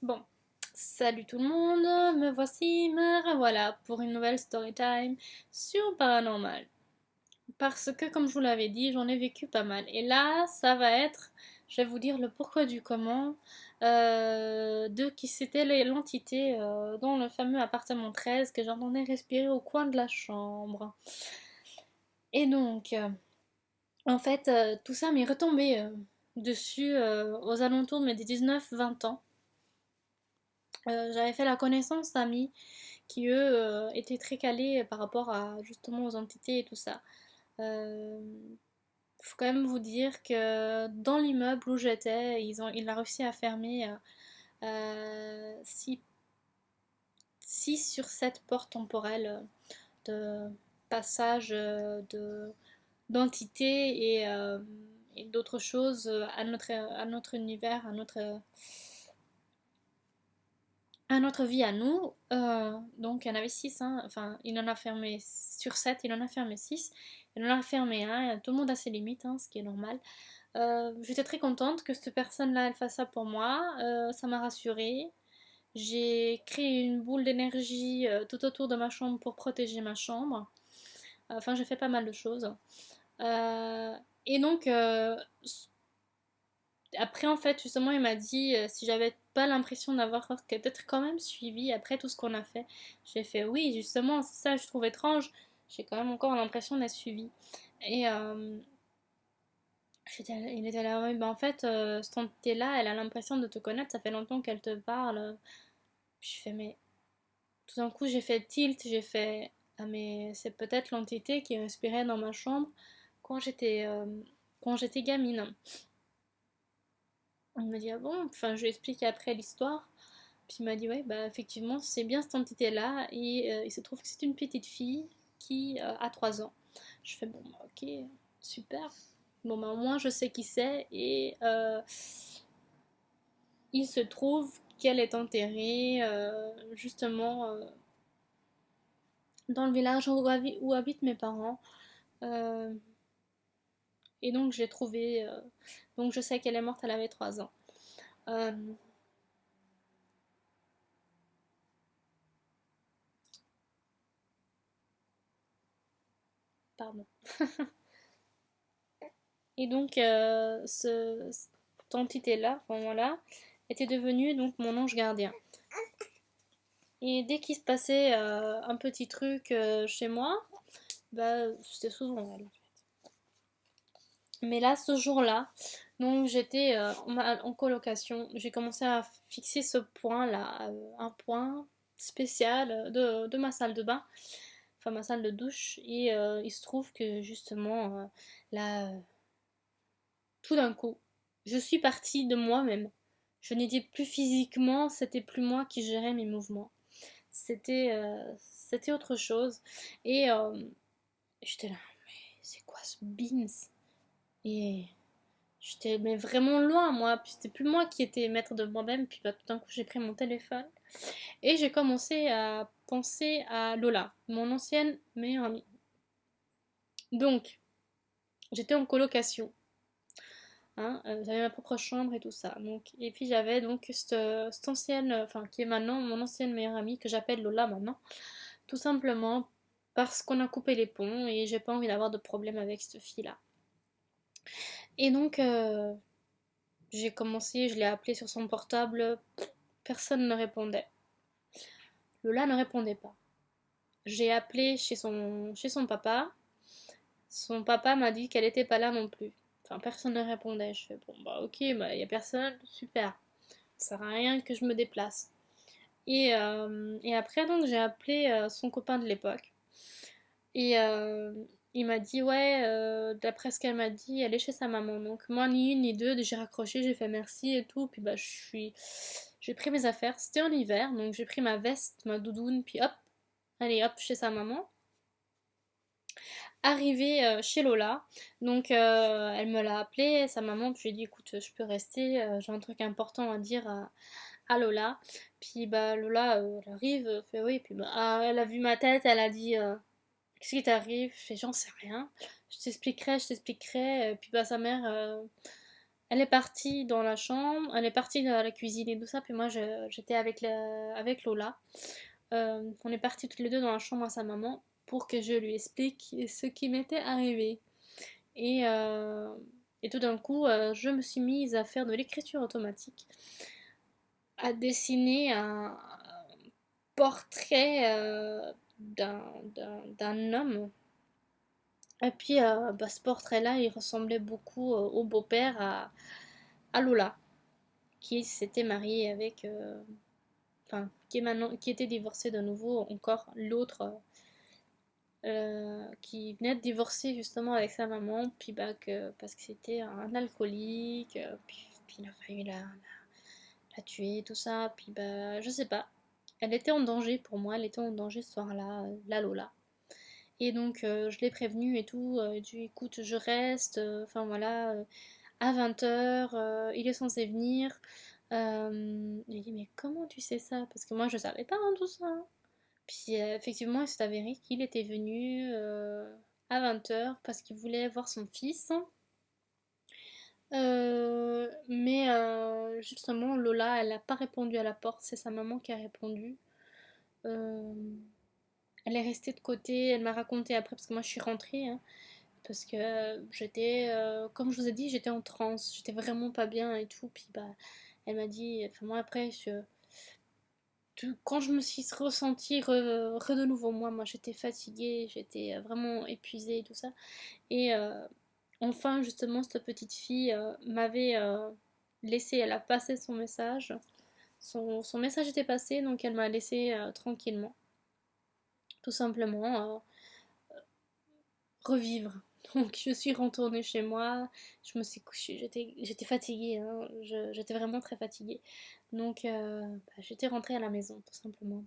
Bon, salut tout le monde, me revoilà pour une nouvelle story time sur Paranormal. Parce que, comme je vous l'avais dit, j'en ai vécu pas mal. Et là, ça va être, je vais vous dire le pourquoi du comment de qui c'était l'entité dans le fameux appartement 13 que j'entendais respirer au coin de la chambre. Et donc, en fait, tout ça m'est retombé dessus aux alentours de mes 19-20 ans. J'avais fait la connaissance d'amis qui eux étaient très calés par rapport à justement aux entités et tout ça. Euh, Faut quand même vous dire que dans l'immeuble où j'étais, il a réussi à fermer 6 sur 7 portes temporelles de passage d'entités et d'autres choses à notre univers, à notre vie à nous. Donc il y en avait 6, hein. Enfin il en a fermé sur 7, il en a fermé 6, il en a fermé un, tout le monde a ses limites, hein, ce qui est normal. J'étais très contente que cette personne-là elle fasse ça pour moi, ça m'a rassurée. J'ai créé une boule d'énergie tout autour de ma chambre pour protéger ma chambre. Enfin j'ai fait pas mal de choses. Euh, et donc après, en fait, justement, il m'a dit si j'avais pas l'impression d'avoir peut-être quand même suivi après tout ce qu'on a fait. J'ai fait oui, justement, c'est ça, je trouve étrange. J'ai quand même encore l'impression d'être suivi. Et il était là, oui, bah en fait, cette entité-là, elle a l'impression de te connaître, ça fait longtemps qu'elle te parle. Puis je fais, mais tout d'un coup, j'ai fait tilt, j'ai fait, ah, mais c'est peut-être l'entité qui respirait dans ma chambre quand j'étais gamine. Il m'a dit, ah bon, enfin, je lui ai expliqué après l'histoire. Puis il m'a dit, ouais, bah effectivement, c'est bien cette entité-là. Et il se trouve que c'est une petite fille qui a 3 ans. Je fais, bon, bah, ok, super. Bon, bah au moins je sais qui c'est. Et il se trouve qu'elle est enterrée justement dans le village où habitent mes parents. Euh, et donc j'ai trouvé. Donc je sais qu'elle est morte, elle avait 3 ans. Euh, Pardon. Et donc, cette entité-là, enfin voilà, était devenue donc mon ange gardien. Et dès qu'il se passait un petit truc chez moi, bah c'était souvent elle. Mais là, ce jour-là, donc j'étais en colocation, j'ai commencé à fixer ce point-là, un point spécial de ma salle de bain, enfin ma salle de douche, et il se trouve que justement là, tout d'un coup, je suis partie de moi-même. Je n'étais plus physiquement, c'était plus moi qui gérais mes mouvements. C'était autre chose. Et j'étais là, mais c'est quoi ce beans? Et j'étais mais vraiment loin, moi. Puis c'était plus moi qui étais maître de moi-même. Puis bah, tout d'un coup, j'ai pris mon téléphone et j'ai commencé à penser à Lola, mon ancienne meilleure amie. Donc, j'étais en colocation. Hein, j'avais ma propre chambre et tout ça. Donc, et puis j'avais donc cette ancienne, enfin qui est maintenant mon ancienne meilleure amie que j'appelle Lola maintenant, tout simplement parce qu'on a coupé les ponts et j'ai pas envie d'avoir de problème avec cette fille-là. Et donc j'ai commencé, je l'ai appelée sur son portable, personne ne répondait. Lola ne répondait pas. J'ai appelé chez son papa. Son papa m'a dit qu'elle était pas là non plus. Enfin, personne ne répondait. Je fais bon bah ok, bah y a personne, super. Ça sert à rien que je me déplace. Et après, donc, j'ai appelé son copain de l'époque. Et il m'a dit, ouais, d'après ce qu'elle m'a dit, elle est chez sa maman. Donc, moi, ni une ni deux, j'ai raccroché, j'ai fait merci et tout. Puis, bah, j'ai pris mes affaires. C'était en hiver, donc j'ai pris ma veste, ma doudoune, puis hop, allez, hop, chez sa maman. Arrivée chez Lola, donc elle me l'a appelée, sa maman, puis j'ai dit, écoute, je peux rester, j'ai un truc important à dire à Lola. Puis bah Lola, elle arrive, fait oui, puis bah, elle a vu ma tête, elle a dit qu'est-ce qui t'arrive? Je fais j'en sais rien. Je t'expliquerai. Puis bah sa mère, Elle est partie dans la chambre, elle est partie dans la cuisine et tout ça, puis moi j'étais avec Lola. On est partis toutes les deux dans la chambre à sa maman pour que je lui explique ce qui m'était arrivé. Et, euh, et tout d'un coup, je me suis mise à faire de l'écriture automatique, à dessiner un portrait d'un homme. Et puis, ce portrait-là, il ressemblait beaucoup au beau-père à Lola, qui s'était marié avec, enfin, qui était divorcé de nouveau, encore l'autre qui venait de divorcer justement avec sa maman, puis parce que c'était un alcoolique, puis il a failli la tuer, tout ça, puis je sais pas. Elle était en danger pour moi, elle était en danger ce soir-là, la Lola. Et donc je l'ai prévenue et tout, je dit écoute, je reste, enfin voilà, à 20h, il est censé venir. Il dit mais comment tu sais ça? Parce que moi je savais pas tout ça. Puis effectivement, il s'est avéré qu'il était venu à 20h parce qu'il voulait voir son fils. Mais justement, Lola, elle n'a pas répondu à la porte, c'est sa maman qui a répondu. Euh, Elle est restée de côté, elle m'a raconté après, parce que moi je suis rentrée, hein, parce que j'étais, comme je vous ai dit, j'étais en transe, j'étais vraiment pas bien et tout. Puis elle m'a dit, enfin moi après, quand je me suis ressentie de nouveau moi j'étais fatiguée, j'étais vraiment épuisée et tout ça. Et enfin justement cette petite fille m'avait laissé, elle a passé son message. Son message était passé, donc elle m'a laissé tranquillement. Tout simplement revivre. Donc je suis retournée chez moi, je me suis couchée, j'étais fatiguée, hein, j'étais vraiment très fatiguée. Donc j'étais rentrée à la maison tout simplement.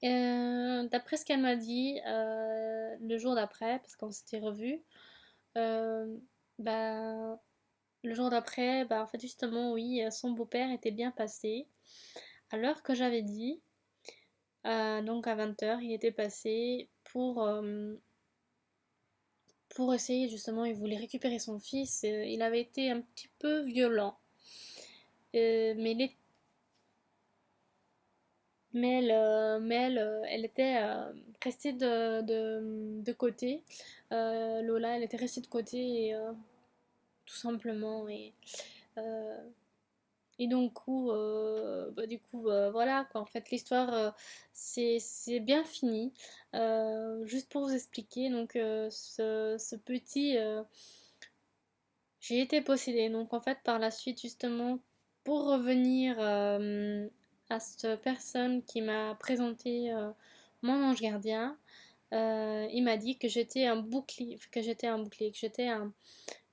D'après ce qu'elle m'a dit, le jour d'après, parce qu'on s'était revus, euh, bah, le jour d'après, en fait, justement, oui, son beau-père était bien passé. À l'heure que j'avais dit, donc à 20h, il était passé pour essayer, justement, il voulait récupérer son fils. Il avait été un petit peu violent. Mais elle était restée de côté. Lola, elle était restée de côté, et, tout simplement. Euh, et donc, voilà, quoi. En fait, l'histoire, c'est bien fini. Juste pour vous expliquer, donc, ce petit. J'ai été possédée. Donc, en fait, par la suite, justement, pour revenir à cette personne qui m'a présenté mon ange gardien, il m'a dit que j'étais un bouclier, que j'étais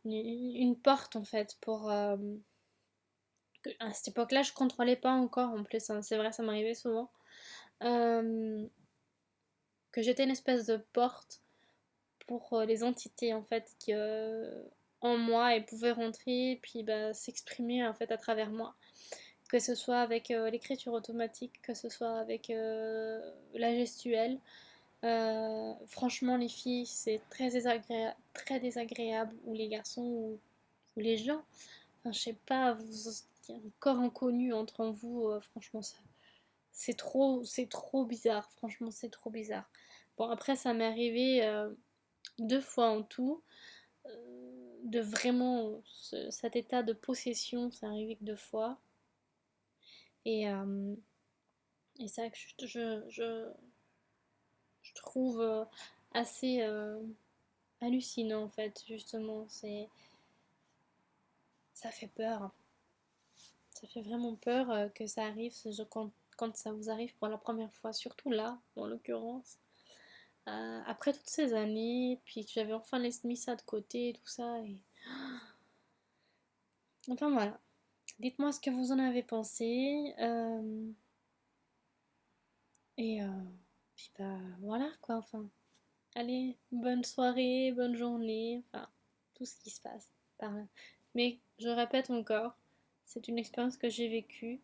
une porte, en fait, pour. À cette époque-là, je contrôlais pas encore, en plus, hein, c'est vrai, ça m'arrivait souvent. Euh, que j'étais une espèce de porte pour les entités, en fait, qui en moi, elles pouvaient rentrer, puis s'exprimer, en fait, à travers moi. Que ce soit avec l'écriture automatique, que ce soit avec la gestuelle. Franchement, les filles, c'est très désagréable, ou les garçons, ou les gens. Enfin, je sais pas, il y a un corps inconnu entre vous, franchement, ça, c'est trop bizarre, franchement, c'est trop bizarre. Bon, après, ça m'est arrivé 2 fois en tout, de vraiment cet état de possession, ça arrivé que 2 fois. Et, euh, et c'est vrai que je trouve assez hallucinant, en fait, justement, ça fait peur. Ça fait vraiment peur que ça arrive quand ça vous arrive pour la première fois, surtout là, en l'occurrence. Après toutes ces années, puis que j'avais enfin mis ça de côté, tout ça. Enfin voilà. Dites-moi ce que vous en avez pensé. Et puis voilà quoi. Enfin, allez, bonne soirée, bonne journée. Enfin, tout ce qui se passe par là. Mais je répète encore, c'est une expérience que j'ai vécue,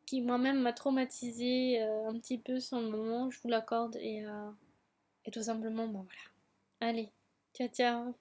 qui moi-même m'a traumatisée un petit peu sur le moment, je vous l'accorde. Et tout simplement, bon voilà. Allez, ciao ciao.